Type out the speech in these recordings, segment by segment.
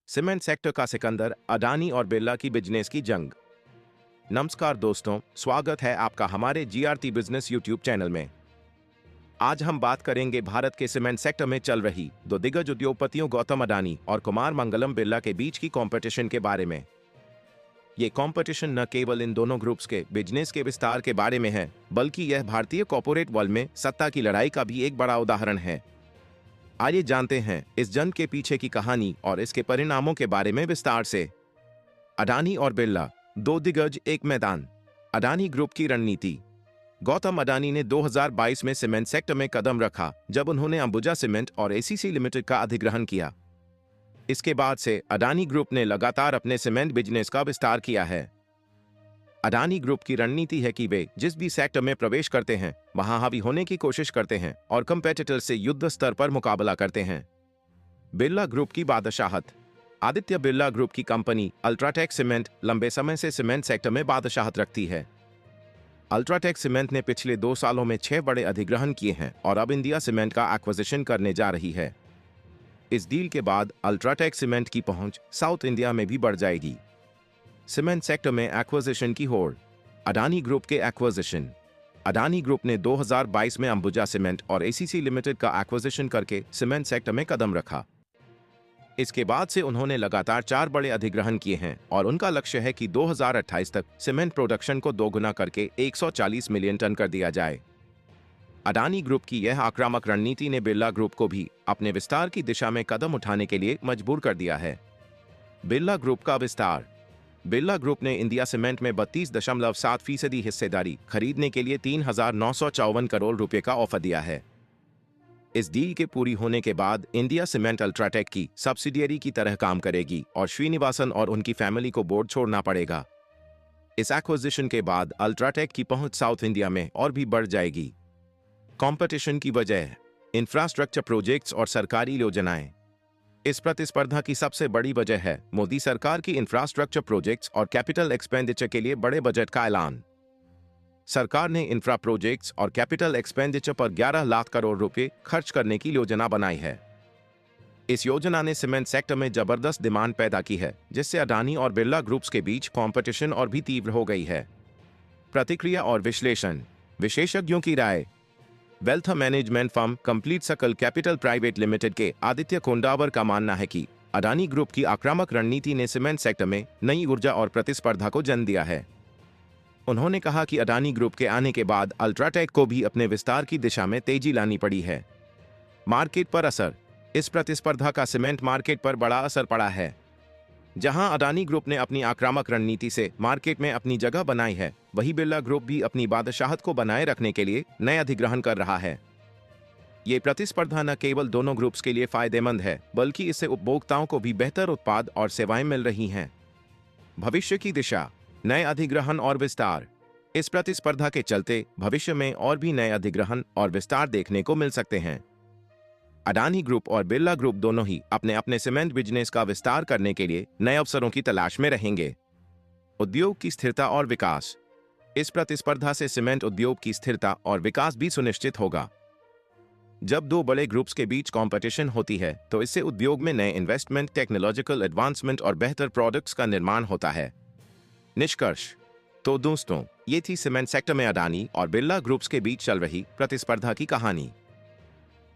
Cement sector का सिकंदर, अडानी और बिरला की बिजनेस की जंग। नमस्कार दोस्तों, स्वागत है आपका हमारे जीआरटी बिजनेस यूट्यूब चैनल में। आज हम बात करेंगे भारत के सीमेंट सेक्टर में चल रही दो दिग्गज उद्योगपतियों गौतम अडानी और कुमार मंगलम बिरला के बीच की कंपटीशन के बारे में। ये कंपटीशन न केवल इन दोनों ग्रुप्स के बिजनेस के विस्तार के बारे में है, बल्कि यह भारतीय कॉर्पोरेट वर्ल्ड में सत्ता की लड़ाई का भी एक बड़ा उदाहरण है। आइए जानते हैं इस जंग के पीछे की कहानी और इसके परिणामों के बारे में विस्तार से। अडानी और बिरला, दो दिग्गज एक मैदान। अडानी ग्रुप की रणनीति। गौतम अडानी ने 2022 में सीमेंट सेक्टर में कदम रखा जब उन्होंने अंबुजा सीमेंट और एसीसी लिमिटेड का अधिग्रहण किया। इसके बाद से अडानी ग्रुप ने लगातार अपने सीमेंट बिजनेस का विस्तार किया है। अडानी ग्रुप की रणनीति है कि वे जिस भी सेक्टर में प्रवेश करते हैं वहां हावी होने की कोशिश करते हैं और कंपेटिटर से युद्ध स्तर पर मुकाबला करते हैं। बिरला ग्रुप की बादशाहत। आदित्य बिरला ग्रुप की कंपनी अल्ट्राटेक सीमेंट लंबे समय से सीमेंट सेक्टर में बादशाहत रखती है। अल्ट्राटेक सीमेंट ने पिछले 2 सालों में 6 बड़े अधिग्रहण किए हैं और अब इंडिया सीमेंट का एक्विजिशन करने जा रही है। इस डील के बाद अल्ट्राटेक सीमेंट की पहुंच साउथ इंडिया में भी बढ़ जाएगी। सीमेंट सेक्टर में एक्विजिशन की होड़। अडानी ग्रुप के एक्विजिशन। अडानी ग्रुप ने 2022 में अंबुजा सीमेंट और एसीसी लिमिटेड का एक्विजिशन करके सीमेंट सेक्टर में कदम रखा। इसके बाद से उन्होंने लगातार 4 बड़े अधिग्रहण किए हैं और उनका लक्ष्य है कि 2028 तक सीमेंट प्रोडक्शन को दोगुना करके 140 मिलियन टन कर दिया जाए। अडानी ग्रुप की यह आक्रामक रणनीति ने बिरला ग्रुप को भी अपने विस्तार की दिशा में कदम उठाने के लिए मजबूर कर दिया है। बिरला ग्रुप का विस्तार। बिरला ग्रुप ने इंडिया सीमेंट में 32.7% हिस्सेदारी खरीदने के लिए 3,954 करोड़ रुपए का ऑफर दिया है। इस डील के पूरी होने के बाद इंडिया सीमेंट अल्ट्राटेक की सब्सिडियरी की तरह काम करेगी और श्रीनिवासन और उनकी फैमिली को बोर्ड छोड़ना पड़ेगा। इस एक्विजिशन के बाद अल्ट्राटेक की पहुंच साउथ इंडिया में और भी बढ़ जाएगी। कंपटीशन की वजह। इंफ्रास्ट्रक्चर प्रोजेक्ट्स और सरकारी योजनाएं। इस प्रतिस्पर्धा की सबसे बड़ी वजह है मोदी सरकार की इंफ्रास्ट्रक्चर प्रोजेक्ट्स और कैपिटल एक्सपेंडिचर के लिए बड़े बजट का ऐलान। सरकार ने इंफ्रा प्रोजेक्ट्स और कैपिटल एक्सपेंडिचर पर 11 लाख करोड़ रुपए खर्च करने की योजना बनाई है। इस योजना ने सीमेंट सेक्टर में जबरदस्त डिमांड पैदा की है, जिससे अडानी और बिरला ग्रुप्स के बीच कंपटीशन और भी तीव्र हो गई है। प्रतिक्रिया और विश्लेषण। विशेषज्ञों की राय। Wealth management firm complete circle capital private limited के आदित्य कोंडावर का मानना है कि अडानी ग्रुप की आक्रामक रणनीति ने सीमेंट सेक्टर में नई ऊर्जा और प्रतिस्पर्धा को जन्म दिया है। उन्होंने कहा कि अडानी ग्रुप के आने के बाद अल्ट्राटेक को भी अपने विस्तार की दिशा में तेजी लानी पड़ी है। मार्केट पर असर। इस प्रतिस्पर्धा का सीमेंट मार्केट पर बड़ा असर पड़ा है। जहां अडानी ग्रुप ने अपनी आक्रामक रणनीति से मार्केट में अपनी जगह बनाई है, वहीं बिरला ग्रुप भी अपनी बादशाहत को बनाए रखने के लिए नए अधिग्रहण कर रहा है। ये प्रतिस्पर्धा न केवल दोनों ग्रुप्स के लिए फायदेमंद है, बल्कि इससे उपभोक्ताओं को भी बेहतर उत्पाद और सेवाएं मिल रही हैं। भविष्य की दिशा। नए अधिग्रहण और विस्तार। इस प्रतिस्पर्धा के चलते भविष्य में और भी नए अधिग्रहण और विस्तार देखने को मिल सकते हैं। अडानी ग्रुप और बिरला ग्रुप दोनों ही अपने अपने सीमेंट बिजनेस का विस्तार करने के लिए नए अवसरों की तलाश में रहेंगे। उद्योग की स्थिरता और विकास। इस प्रतिस्पर्धा से सीमेंट उद्योग की स्थिरता और विकास भी सुनिश्चित होगा। जब दो बड़े ग्रुप्स के बीच कंपटीशन होती है तो इससे उद्योग में नए इन्वेस्टमेंट, टेक्नोलॉजिकल एडवांसमेंट और बेहतर प्रोडक्ट्स का निर्माण होता है। निष्कर्ष। तो दोस्तों, ये थी सीमेंट सेक्टर में अडानी और बिरला ग्रुप्स के बीच चल रही प्रतिस्पर्धा की कहानी।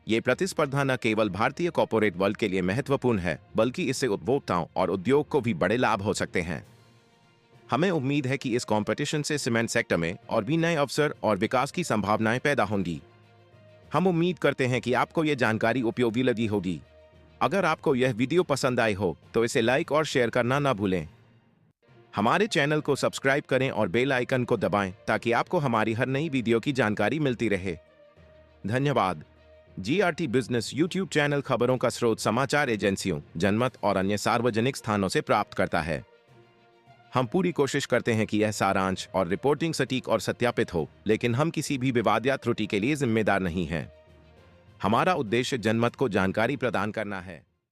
ये प्रतिस्पर्धा न केवल भारतीय कॉर्पोरेट वर्ल्ड के लिए महत्वपूर्ण है, बल्कि इससे उपभोक्ताओं और उद्योग को भी बड़े लाभ हो सकते हैं। हमें उम्मीद है कि इस कंपटीशन से सीमेंट सेक्टर में और भी नए अवसर और विकास की संभावनाएं पैदा होंगी। हम उम्मीद करते हैं कि आपको यह जानकारी उपयोगी लगी होगी। अगर आपको यह वीडियो पसंद आई हो तो इसे लाइक और शेयर करना ना भूलें। हमारे चैनल को सब्सक्राइब करें और बेल आइकन को दबाएं ताकि आपको हमारी हर नई वीडियो की जानकारी मिलती रहे। धन्यवाद। जीआरटी बिजनेस यूट्यूब चैनल खबरों का स्रोत समाचार एजेंसियों, जनमत और अन्य सार्वजनिक स्थानों से प्राप्त करता है। हम पूरी कोशिश करते हैं कि यह सारांश और रिपोर्टिंग सटीक और सत्यापित हो, लेकिन हम किसी भी विवाद या त्रुटि के लिए जिम्मेदार नहीं हैं। हमारा उद्देश्य जनमत को जानकारी प्रदान करना है।